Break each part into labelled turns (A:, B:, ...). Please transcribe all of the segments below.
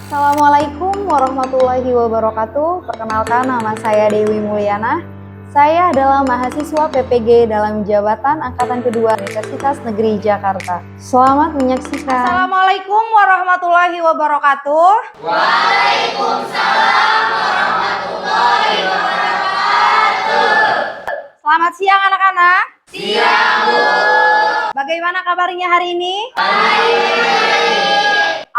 A: Assalamualaikum warahmatullahi wabarakatuh. Perkenalkan, nama saya Dewi Mulyana. Saya adalah mahasiswa PPG dalam jabatan Angkatan Kedua Universitas Negeri Jakarta. Selamat menyaksikan. Assalamualaikum warahmatullahi wabarakatuh. Waalaikumsalam warahmatullahi wabarakatuh. Selamat siang anak-anak. Siang, Bu. Bagaimana kabarnya hari ini?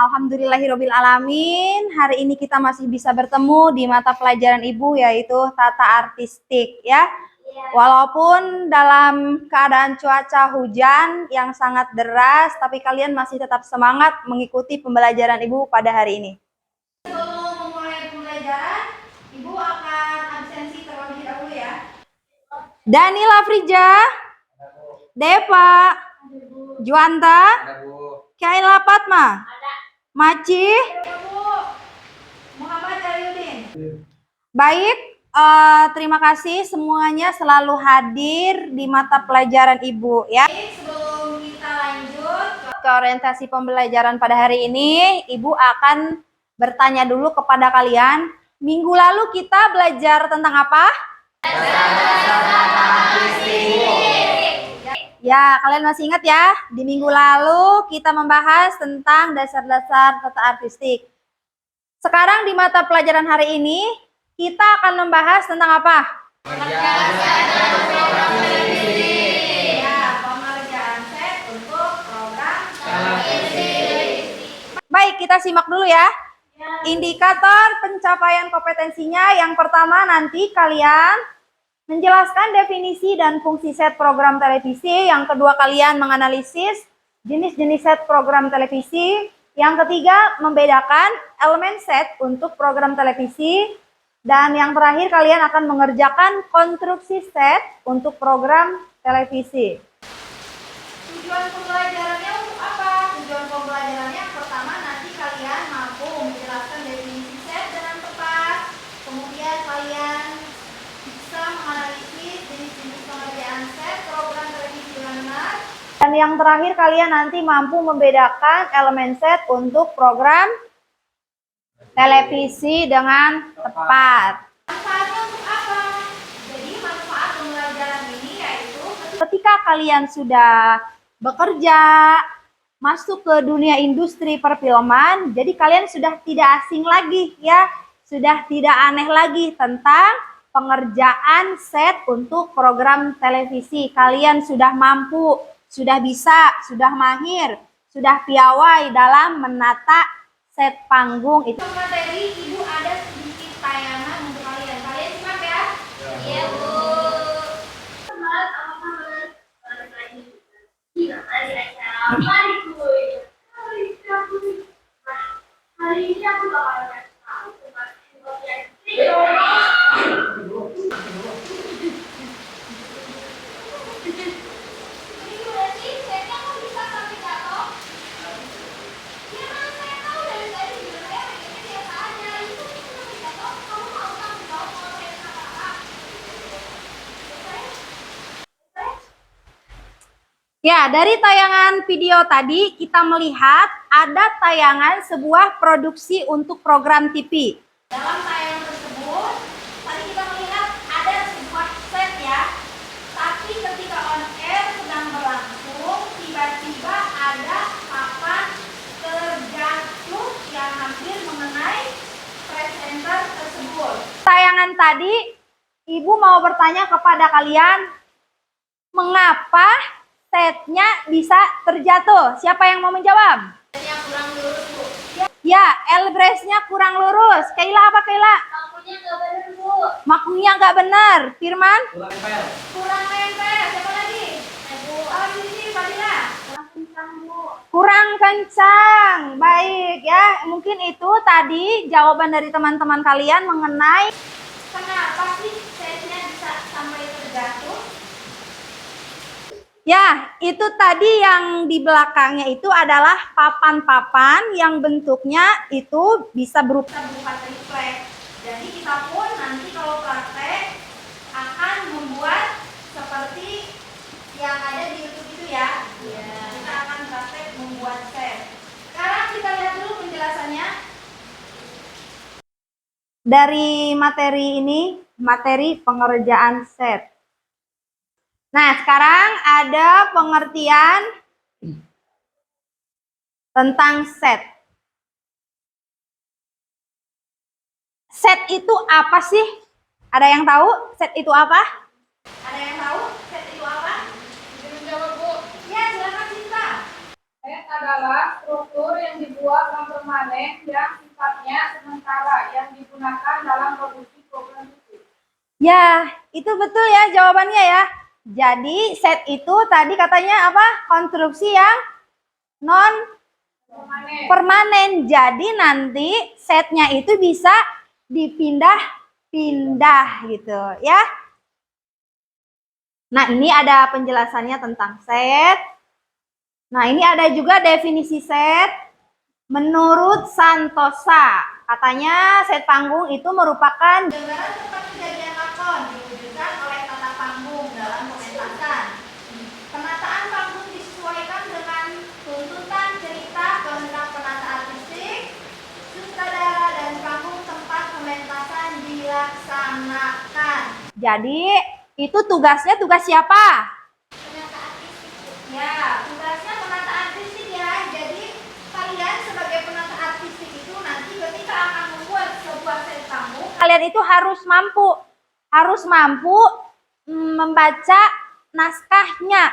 A: Alhamdulillahirabbil alamin. Hari ini kita masih bisa bertemu di mata pelajaran Ibu, yaitu tata artistik ya. Walaupun dalam keadaan cuaca hujan yang sangat deras, tapi kalian masih tetap semangat mengikuti pembelajaran Ibu pada hari ini. Sebelum memulai pembelajaran, Ibu akan absensi terlebih dahulu ya. Danila Frija, Deva, Juanda, Kaila Fatma, Maci, Muhammad Aliuddin. Baik, terima kasih semuanya selalu hadir di mata pelajaran Ibu ya. Sebelum kita lanjut ke orientasi pembelajaran pada hari ini, Ibu akan bertanya dulu kepada kalian, minggu lalu kita belajar tentang apa? Ya, kalian masih ingat ya? Di minggu lalu kita membahas tentang dasar-dasar tata artistik. Sekarang di mata pelajaran hari ini, kita akan membahas tentang apa? Pengerjaan set untuk program televisi. Baik, kita simak dulu ya. Indikator pencapaian kompetensinya, yang pertama nanti kalian menjelaskan definisi dan fungsi set program televisi. Yang kedua, kalian menganalisis jenis-jenis set program televisi. Yang ketiga, membedakan elemen set untuk program televisi. Dan yang terakhir, kalian akan mengerjakan konstruksi set untuk program televisi. Tujuan pembelajarannya untuk apa? Tujuan pembelajarannya yang pertama, nanti kalian mampu menjelaskan definisi set dengan tepat. Kemudian kalian bisa menganalisis jenis-jenis pengerjaan set program televisi dengan benar. Dan yang terakhir, kalian nanti mampu membedakan elemen set untuk program televisi dengan tepat. Manfaatnya untuk apa? Jadi manfaat pembelajaran ini yaitu ketika kalian sudah bekerja, masuk ke dunia industri perfilman, jadi kalian sudah tidak asing lagi ya, sudah tidak aneh lagi tentang pengerjaan set untuk program televisi. Kalian sudah mampu, sudah bisa, sudah mahir, sudah piawai dalam menata set panggung itu. Materi Ibu ada sedikit tayangan untuk kalian. Kalian simak ya? Iya, Bu. Hari ini aku bakal kasih tahu tentang ya, dari tayangan video tadi kita melihat ada tayangan sebuah produksi untuk program TV. Dalam tayangan tersebut, tadi kita melihat ada sebuah set ya. Tapi ketika on air sedang berlangsung, tiba-tiba ada papan terjatuh yang hampir mengenai presenter tersebut. Tayangan tadi, Ibu mau bertanya kepada kalian, mengapa setnya bisa terjatuh? Siapa yang mau menjawab? Setnya kurang lurus, Bu. Ya, L-brace-nya kurang lurus. Kaila apa, Kaila? Makunya nggak benar, Bu. Makunya nggak benar. Firman? Kurang nempel. Kurang nempel. Siapa lagi? Bu. Oh, di sini, Fadila. Kurang kencang, Bu. Kurang kencang. Baik ya. Mungkin itu tadi jawaban dari teman-teman kalian mengenai kenapa sih setnya bisa sampai terjatuh. Ya, itu tadi yang di belakangnya itu adalah papan-papan yang bentuknya itu bisa berupa triplek. Jadi kita pun nanti kalau praktek akan membuat seperti yang ada di YouTube itu ya. Kita akan praktek membuat set. Sekarang kita lihat dulu penjelasannya. dari materi ini, materi pengerjaan set. Nah, sekarang ada pengertian tentang set. Set itu apa sih? Ada yang tahu set itu apa? Ada yang tahu set itu apa?
B: Bisa menjawab, Bu.
A: Ya, silakan Cinta.
B: Set adalah struktur yang dibuat non permanen yang sifatnya sementara yang digunakan dalam produksi program itu.
A: Ya, itu betul ya jawabannya ya. Jadi set itu tadi katanya apa? Konstruksi yang non permanen. Jadi nanti setnya itu bisa dipindah-pindah gitu ya. Nah, ini ada penjelasannya tentang set. Nah, ini ada juga definisi set. Menurut Santosa, katanya set panggung itu merupakan gambaran tempat kejadian lakon diwujudkan oleh tata panggung dalam pementasan. Penataan panggung disesuaikan dengan tuntutan cerita, kehendak penata artistik, sutradara, dan panggung tempat pementasan dilaksanakan. Jadi, itu tugasnya tugas siapa? Penata artistik. Ya, tugasnya penata artistik ya. Jadi, kalian sebagai penata artistik itu nanti ketika akan membuat sebuah set panggung, kalian itu harus mampu membaca naskahnya.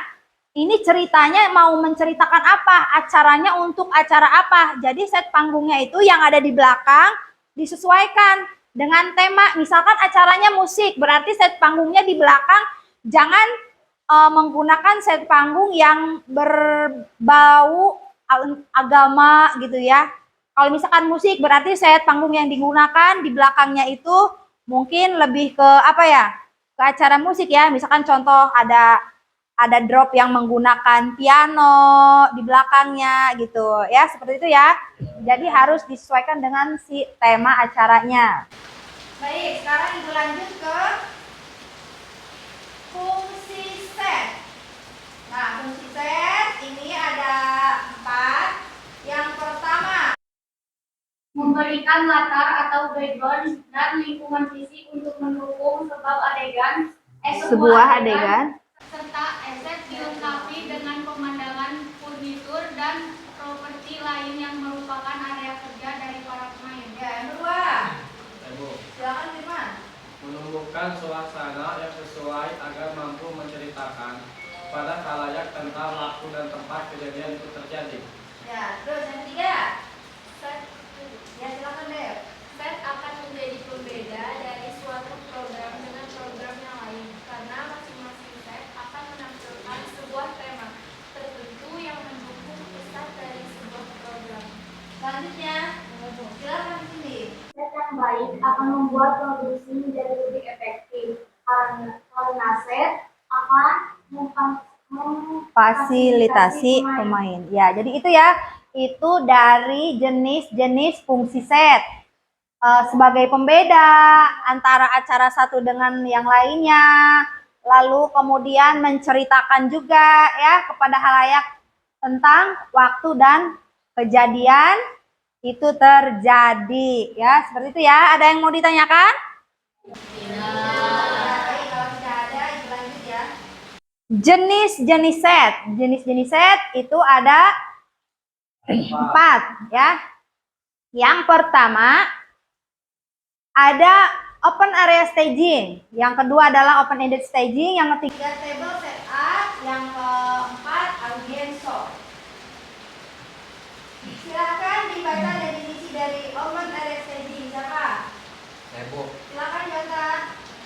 A: Ini ceritanya mau menceritakan apa, acaranya untuk acara apa. Jadi set panggungnya itu yang ada di belakang disesuaikan dengan tema. Misalkan acaranya musik, berarti set panggungnya di belakang jangan menggunakan set panggung yang berbau agama gitu ya. Kalau misalkan musik berarti set panggung yang digunakan di belakangnya itu mungkin lebih ke apa ya? Ke acara musik ya. Misalkan contoh ada drop yang menggunakan piano di belakangnya gitu ya, seperti itu ya. Jadi harus disesuaikan dengan si tema acaranya. Baik, sekarang Ibu lanjut ke fungsi set. Nah, fungsi set ini ada 4. Yang pertama,
B: Memberikan latar atau background dan lingkungan fisik untuk mendukung sebuah adegan serta aset dilengkapi dengan pemandangan, furnitur, dan properti lain yang merupakan area kerja dari para pemain.
A: ya, yang kedua. Silakan Firman.
C: Menumbuhkan suasana yang sesuai agar mampu menceritakan pada khalayak tentang waktu dan tempat kejadian itu terjadi.
A: Ya, terus yang ketiga. Ya, silakan deh.
D: Set akan menjadi pembeda dari suatu program dengan program yang lain karena masing-masing set akan menampilkan sebuah tema tertentu yang mendukung pesan dari sebuah program.
A: Selanjutnya, silakan Cindy.
B: Set yang baik akan membuat produksi menjadi lebih efektif karena set akan
A: Fasilitasi pemain. Ya, jadi itu ya. Itu dari jenis-jenis fungsi set. Sebagai pembeda antara acara satu dengan yang lainnya. Lalu kemudian menceritakan juga ya kepada halayak tentang waktu dan kejadian itu terjadi ya, seperti itu ya. Ada yang mau ditanyakan? Baik, kalau tidak ada, Ibu lanjut ya. Jenis-jenis set. Jenis-jenis set itu ada 4 ya. Yang pertama ada open area staging. Yang kedua adalah open ended staging. Yang ketiga table setup. Yang keempat audience show. Silakan dibaca definisi dari open area staging. Siapa?
E: Bu.
A: Silakan Jota.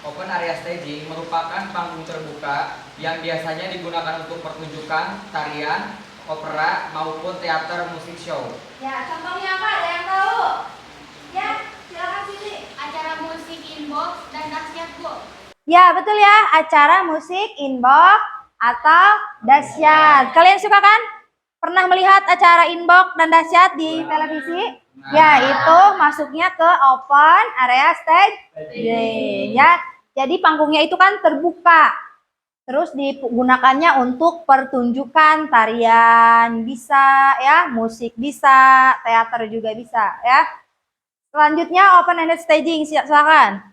E: Open area staging merupakan panggung terbuka yang biasanya digunakan untuk pertunjukan, tarian, opera, maupun teater musik show.
A: Ya, contohnya apa? Ada yang tahu? Ya, silakan sini.
D: Acara musik inbox dan dahsyat, Bu.
A: Ya, betul ya. Acara musik inbox atau dahsyat. Kalian suka kan? Pernah melihat acara inbox dan dahsyat di televisi? Ya, itu masuknya ke open area staging. Ya, jadi panggungnya itu kan terbuka. Terus digunakannya untuk pertunjukan, tarian bisa ya, musik bisa, teater juga bisa ya. Selanjutnya open-ended staging, silakan.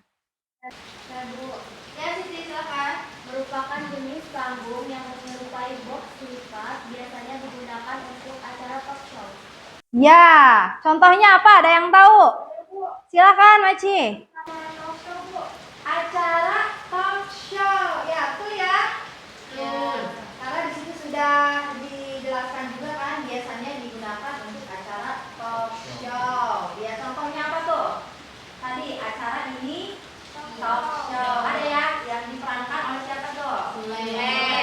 D: Nah, Bu, ya Siti silakan. Merupakan jenis panggung yang menyerupai box lipat, biasanya digunakan untuk acara talk show.
A: Ya, contohnya apa? Ada yang tahu? Silakan, Maci. Acara talk show. Ya, betul ya? Betul. Karena di situ sudah dijelaskan juga kan, biasanya digunakan untuk acara talk show. Ya, contohnya apa tuh? Tadi acara ini talk show. Ada ya yang diperankan oleh siapa tuh? Sule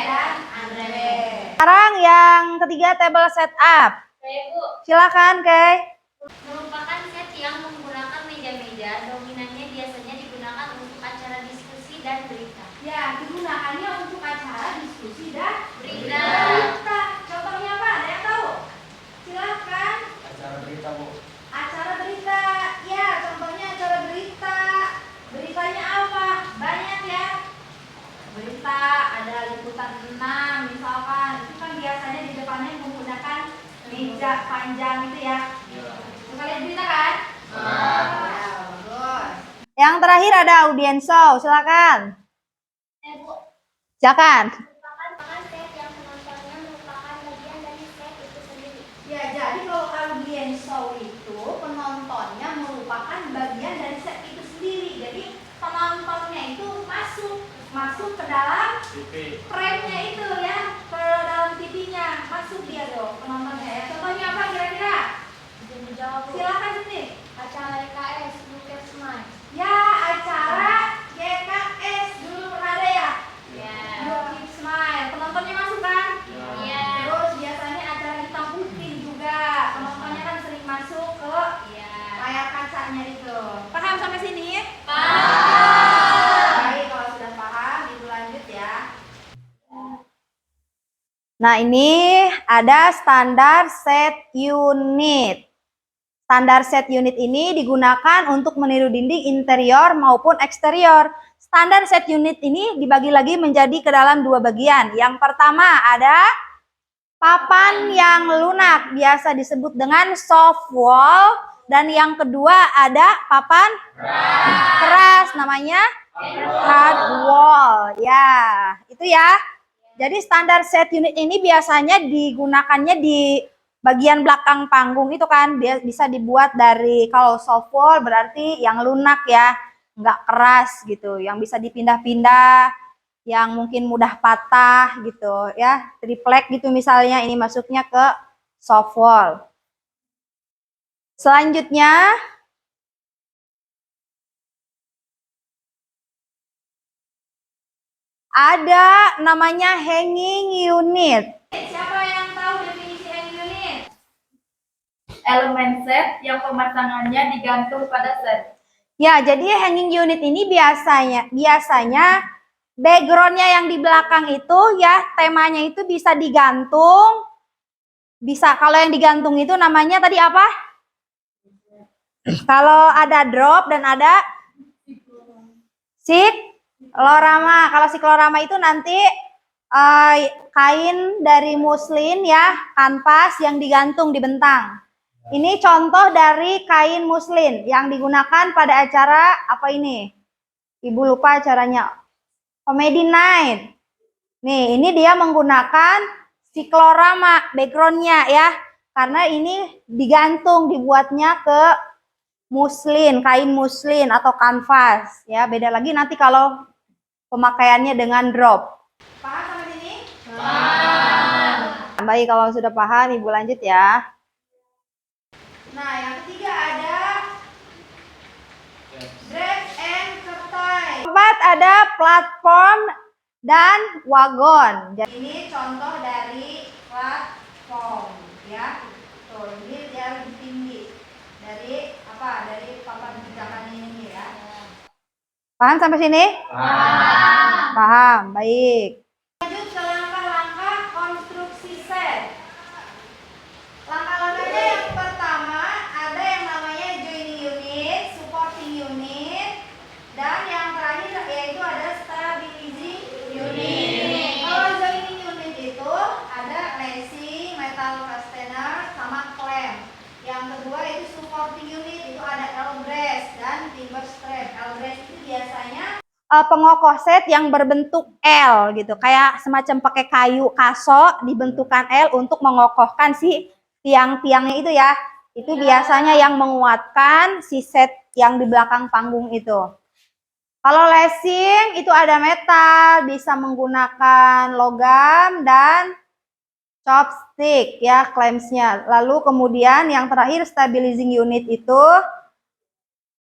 A: dan Andre. Sekarang yang ketiga table setup.
B: Saya Bu,
A: Silakan, Kay.
B: merupakan set yang menggunakan meja-meja, dominannya biasanya digunakan untuk acara diskusi dan berita.
A: Ya, digunakannya untuk acara diskusi dan
B: Berita.
A: berita. Contohnya apa? Ada yang tahu? Silakan.
E: Acara berita, Bu.
A: Acara berita. Ya, contohnya acara berita. Beritanya apa? Banyak ya. Berita ada liputan 6 misalkan. Itu kan biasanya di depannya menggunakan meja panjang itu ya. Suka lihat berita kan? Ya, bagus. Yang terakhir ada audience show. Silakan.
D: Bu,
A: Silakan.
D: merupakan set yang penontonnya merupakan bagian dari set itu sendiri.
A: Ya, jadi kalau audience show itu penontonnya merupakan bagian dari set itu sendiri. Jadi penontonnya itu masuk ke dalam
C: TV.
A: frame-nya itu ya, ke dalam TV-nya. Masuk dia dong penontonnya ya. Contohnya apa kira-kira?
D: Bisa dijawab Bu.
A: Silakan sini.
D: Acara LKS, Lucas Smile.
A: Ya, acara GKS dulu pernah ada ya?
D: Ya.
A: You Keep Smile. Penontonnya masuk kan?
D: Iya.
A: Terus biasanya acara hitam putih juga. Penontonnya kan sering masuk ke
D: Iya.
A: layar kacanya itu. Paham sampai sini?
D: Paham.
A: Baik, kalau sudah paham, ibu lanjut ya. Nah, ini ada standar set unit. Standar set unit ini digunakan untuk meniru dinding interior maupun eksterior. Standar set unit ini dibagi lagi menjadi ke dalam dua bagian. Yang pertama ada papan yang lunak, biasa disebut dengan soft wall. Dan yang kedua ada papan keras, namanya hard wall. Ya, itu ya. Jadi standar set unit ini biasanya digunakannya di bagian belakang panggung itu kan, bisa dibuat dari, kalau soft wall berarti yang lunak ya, nggak keras gitu, yang bisa dipindah-pindah, yang mungkin mudah patah gitu ya, triplek gitu misalnya, ini masuknya ke soft wall. Selanjutnya ada namanya hanging unit. Siapa yang tahu definisi hanging unit?
F: Elemen set yang pemasangannya digantung pada set.
A: Ya, jadi hanging unit ini biasanya backgroundnya yang di belakang itu ya, temanya itu bisa digantung. Bisa, kalau yang digantung itu namanya tadi apa? Kalau ada drop dan ada siklorama. Kalau siklorama itu nanti kain dari muslin ya, kanvas yang digantung dibentang. Ini contoh dari kain muslin yang digunakan pada acara apa ini? Ibu lupa acaranya. Comedy Night. Nih, ini dia menggunakan siklorama backgroundnya ya. Karena ini digantung, dibuatnya ke muslin, kain muslin atau kanvas ya. Beda lagi nanti kalau pemakaiannya dengan drop. Paham sampai sini? Paham. Baik, kalau sudah paham Ibu lanjut ya. Nah, yang ketiga ada drag and curtain. Keempat ada platform dan wagon. Jadi ini contoh dari platform ya. Tuh, ini dia lebih tinggi dari apa? Dari papan pijakan ini ya. Paham sampai sini? Paham. Paham, baik. Lanjut ke langkah-langkah konstruksi set. Langkah-langkahnya yang pertama ada yang namanya joining unit, supporting unit, dan yang terakhir yaitu ada stabilizing unit. Kalau joining unit itu ada lacing, metal fastener, sama clamp. Yang kedua itu supporting unit, itu ada L bracket. dan timber strap. L brace itu biasanya pengokoh set yang berbentuk L gitu, kayak semacam pakai kayu kaso dibentukan L untuk mengokohkan si tiang-tiangnya itu ya. Itu biasanya yang menguatkan si set yang di belakang panggung itu. Kalau lacing itu ada metal, bisa menggunakan logam dan chopstick ya clamps-nya. Lalu kemudian yang terakhir stabilizing unit itu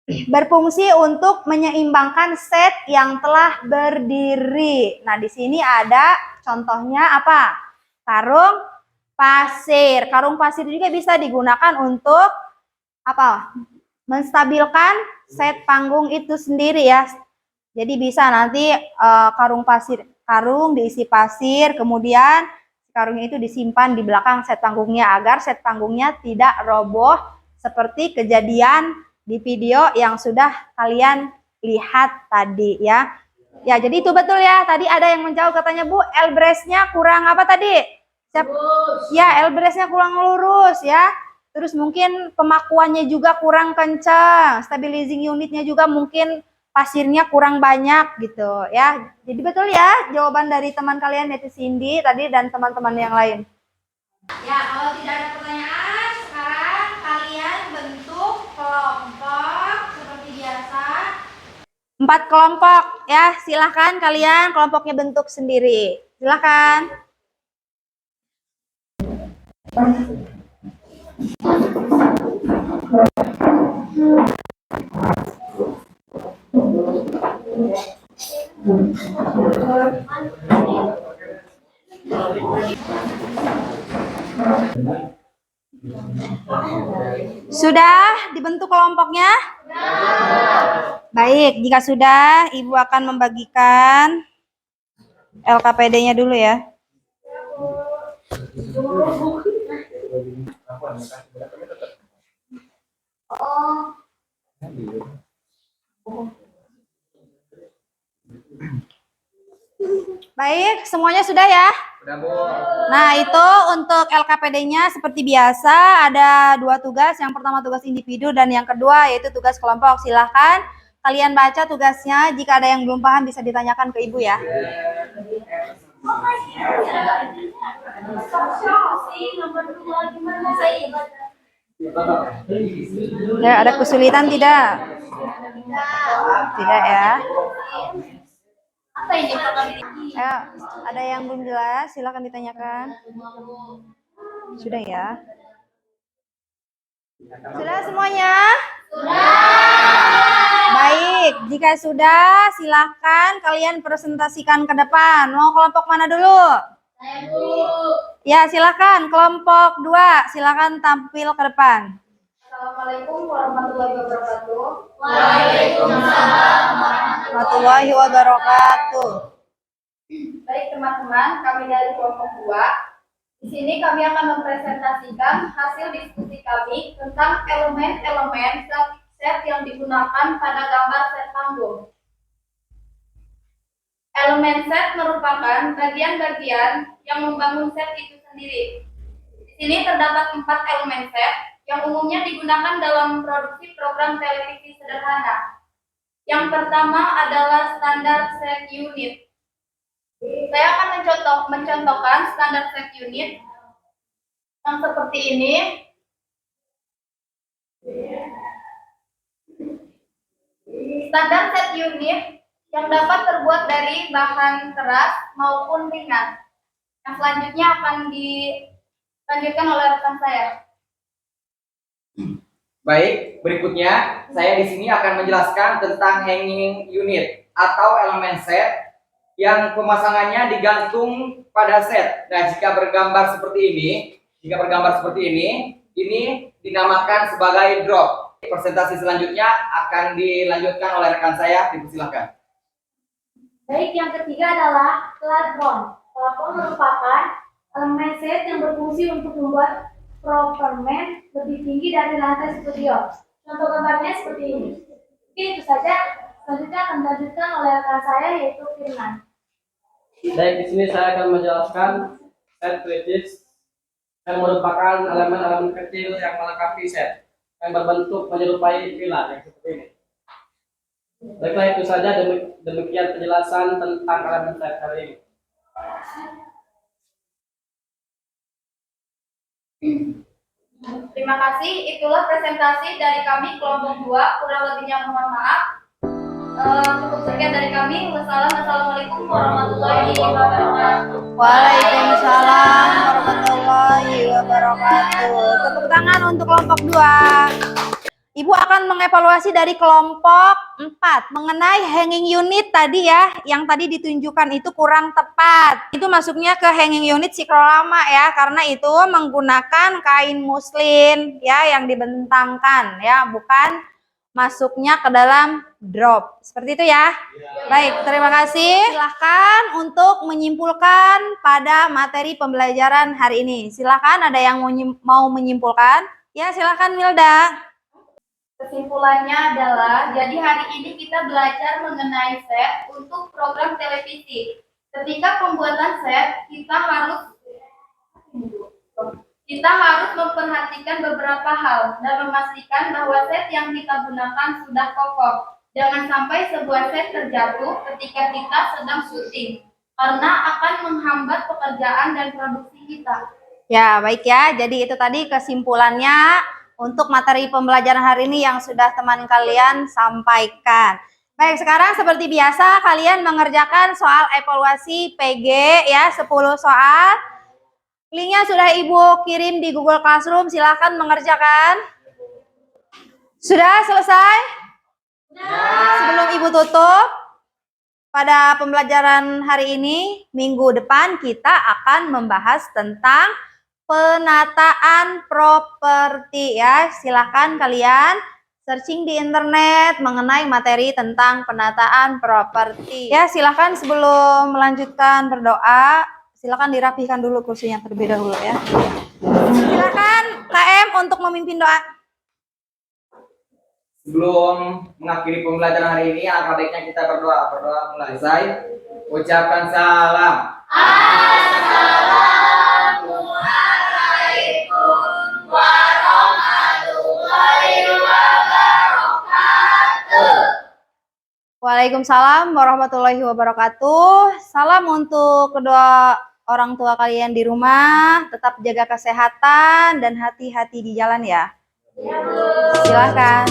A: berfungsi untuk menyeimbangkan set yang telah berdiri. Nah, di sini ada contohnya apa? Karung pasir. Karung pasir juga bisa digunakan untuk apa? Menstabilkan set panggung itu sendiri ya. Jadi bisa nanti karung diisi pasir, kemudian karungnya itu disimpan di belakang set panggungnya agar set panggungnya tidak roboh seperti kejadian di video yang sudah kalian lihat tadi ya. Ya, jadi itu betul ya. Tadi ada yang menjawab katanya, Bu, L brace-nya kurang apa tadi? Ya, L brace-nya kurang lurus ya. Terus mungkin pemakuannya juga kurang kencang, stabilizing unitnya juga mungkin pasirnya kurang banyak gitu ya. Jadi betul ya jawaban dari teman kalian yaitu Cindy tadi dan teman-teman yang lain. Ya, kalau tidak ada pertanyaan, sekarang kalian bentuk kelompok seperti biasa. 4 kelompok ya, silahkan kalian kelompoknya bentuk sendiri. Silahkan. Sudah dibentuk kelompoknya? Baik, jika sudah, Ibu akan membagikan LKPD-nya dulu ya. Baik, semuanya sudah ya?
E: Sudah, Bu.
A: Nah, itu untuk LKPD-nya seperti biasa ada 2 tugas. Yang pertama tugas individu dan yang kedua yaitu tugas kelompok. Silahkan kalian baca tugasnya. Jika ada yang belum paham bisa ditanyakan ke Ibu ya. Ya, ada kesulitan tidak? Tidak ya. Ayo, ada yang belum jelas, silakan ditanyakan. Sudah ya? Sudah semuanya? Baik, jika sudah, silakan kalian presentasikan ke depan. Mau kelompok mana dulu? Ya, silakan kelompok 2, silakan tampil ke depan.
F: Assalamualaikum warahmatullahi wabarakatuh.
B: Waalaikumsalam
A: Warahmatullahi wabarakatuh.
F: Baik teman-teman, kami dari kelompok 2. Di sini kami akan mempresentasikan hasil diskusi kami tentang elemen-elemen set yang digunakan pada gambar set panggung. Elemen set merupakan bagian-bagian yang membangun set itu sendiri. Di sini terdapat 4 elemen set yang umumnya digunakan dalam produksi program televisi sederhana. Yang pertama adalah standar set unit. Saya akan mencontohkan standar set unit yang seperti ini. Standar set unit yang dapat terbuat dari bahan keras maupun ringan. Yang selanjutnya akan dilanjutkan oleh rekan saya.
E: Baik, berikutnya saya di sini akan menjelaskan tentang hanging unit atau elemen set yang pemasangannya digantung pada set. Nah, jika bergambar seperti ini dinamakan sebagai drop. Presentasi selanjutnya akan dilanjutkan oleh rekan saya, dipersilakan.
B: Baik, yang ketiga adalah plafon. Plafon merupakan elemen set yang berfungsi untuk membuat performan lebih tinggi dari lantai studio. Contoh gambarnya seperti ini. Oke, itu saja. Selanjutnya akan dilanjutkan oleh rekan saya yaitu Firman.
C: Baik, di sini saya akan menjelaskan set bridges yang merupakan elemen-elemen kecil yang melengkapi set yang berbentuk menyerupai pilar yang seperti ini. Baiklah, itu saja demikian penjelasan tentang elemen set hari ini.
F: Terima kasih, itulah presentasi dari kami kelompok 2. Kurang lebihnya mohon maaf. Cukup sekian dari kami. Wassalamualaikum warahmatullahi wabarakatuh.
A: Waalaikumsalam warahmatullahi wabarakatuh. Tepuk tangan untuk kelompok 2. Ibu akan mengevaluasi dari kelompok 4 mengenai hanging unit tadi ya, yang tadi ditunjukkan itu kurang tepat. Itu masuknya ke hanging unit sikrolama ya, karena itu menggunakan kain muslin ya yang dibentangkan ya, bukan masuknya ke dalam drop. Seperti itu ya. Baik, terima kasih. Silahkan untuk menyimpulkan pada materi pembelajaran hari ini. Silahkan, ada yang mau menyimpulkan? Ya, silahkan Milda.
F: Kesimpulannya adalah, jadi hari ini kita belajar mengenai set untuk program televisi. Ketika pembuatan set, kita harus memperhatikan beberapa hal dan memastikan bahwa set yang kita gunakan sudah kokoh. Jangan sampai sebuah set terjatuh ketika kita sedang syuting, karena akan menghambat pekerjaan dan produksi kita.
A: Ya, baik ya. Jadi itu tadi kesimpulannya untuk materi pembelajaran hari ini yang sudah teman kalian sampaikan. Baik, sekarang seperti biasa kalian mengerjakan soal evaluasi PG ya, 10 soal. Linknya sudah Ibu kirim di Google Classroom, silahkan mengerjakan. Sudah selesai? Sebelum Ibu tutup, pada pembelajaran hari ini, minggu depan kita akan membahas tentang penataan properti ya. Silahkan kalian searching di internet mengenai materi tentang penataan properti. Ya, silahkan sebelum melanjutkan berdoa, silahkan dirapihkan dulu kursinya terlebih dahulu ya. Silahkan KM untuk memimpin doa.
E: Sebelum mengakhiri pembelajaran hari ini, alangkah baiknya kita berdoa. Berdoa mulai. Selesai. Ucapkan salam.
A: Waalaikumsalam warahmatullahi wabarakatuh. Salam untuk kedua orang tua kalian di rumah. Tetap jaga kesehatan dan hati-hati di jalan ya. Silahkan.